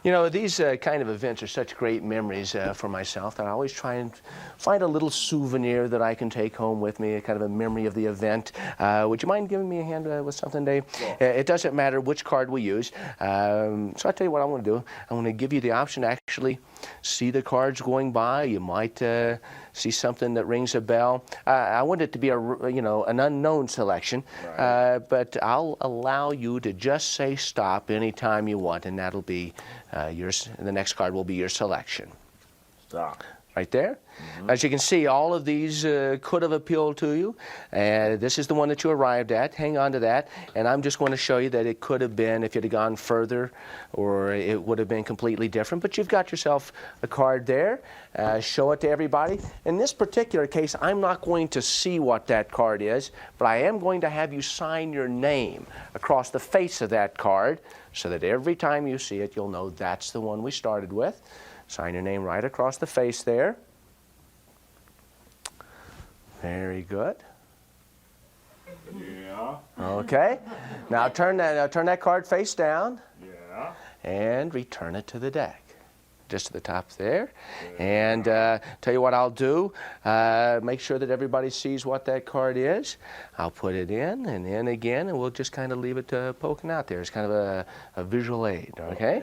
You know, these kind of events are such great memories for myself that I always try and find a little souvenir that I can take home with me, a kind of a memory of the event. Would you mind giving me a hand with something, Dave? Sure. It doesn't matter which card we use. So I'll tell you what I want to do. I want to give you the option to actually see the cards going by. You might see something that rings a bell. I want it to be an unknown selection, Right. but I'll allow you to just say stop anytime you want, and that'll be yours. The next card will be your selection. Stop. Right there. As you can see, all of these could have appealed to you. This is the one that you arrived at. Hang on to that. And I'm just going to show you that it could have been, if you'd have gone further, or it would have been completely different. But you've got yourself a card there. Show it to everybody. In this particular case, I'm not going to see what that card is, but I am going to have you sign your name across the face of that card so that every time you see it, you'll know that's the one we started with. Sign your name right across the face there. Very good. Yeah. Okay. Now turn that card face down. Yeah. And return it to the deck. Just to the top there. And tell you what I'll do. Make sure that everybody sees what that card is. I'll put it in and in again, and we'll just kind of leave it poking out there. It's kind of a visual aid, okay?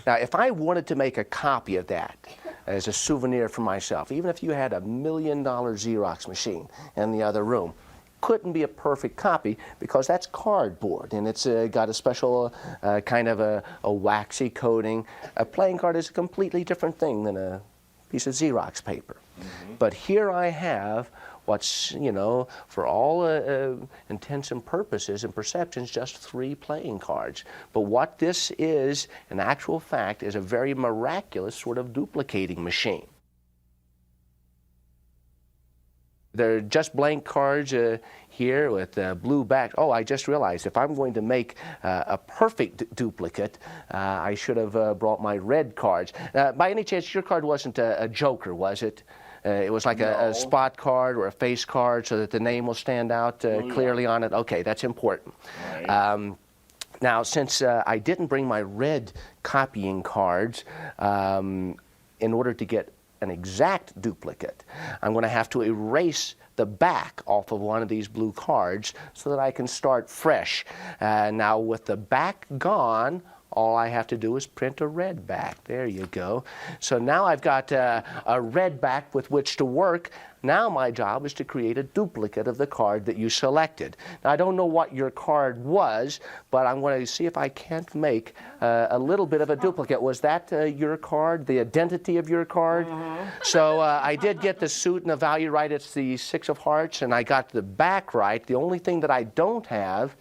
Now, if I wanted to make a copy of that as a souvenir for myself, even if you had $1 million Xerox machine in the other room, couldn't be a perfect copy because that's cardboard and it's got a special kind of a waxy coating. A playing card is a completely different thing than a piece of Xerox paper. But here I have what's, for all intents and purposes and perceptions, just 3 playing cards. But what this is, in actual fact, is a very miraculous sort of duplicating machine. They're just blank cards here with blue back. Oh, I just realized if I'm going to make a perfect duplicate, I should have brought my red cards. By any chance, your card wasn't a joker, was it? It was like a spot card or a face card so that the name will stand out clearly on it. Okay, that's important. Right. Now, since I didn't bring my red copying cards, in order to get an exact duplicate, I'm going to have to erase the back off of one of these blue cards so that I can start fresh. Now with the back gone, all I have to do is print a red back. There you go. So now I've got a red back with which to work. Now my job is to create a duplicate of the card that you selected. Now I don't know what your card was, but I'm going to see if I can't make a little bit of a duplicate. Was that your card, the identity of your card? So I did get the suit and the value right. It's the 6 of hearts, and I got the back right. The only thing that I don't have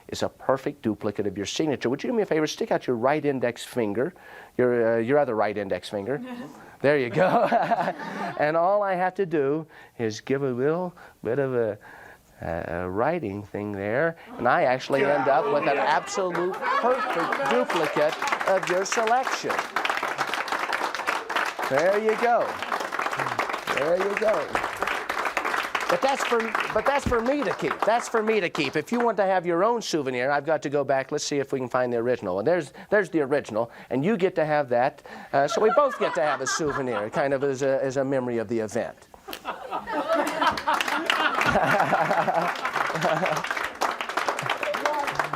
is a perfect duplicate of your signature. Would you do me a favor? Stick out your right index finger, your other right index finger. There you go. And all I have to do is give a little bit of a writing thing there, and I actually end up with an absolute perfect duplicate of your selection. There you go. There you go. But that's for me to keep. That's for me to keep. If you want to have your own souvenir, I've got to go back. Let's see if we can find the original. And there's the original, and you get to have that. So we both get to have a souvenir, kind of as a memory of the event.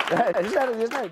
Isn't that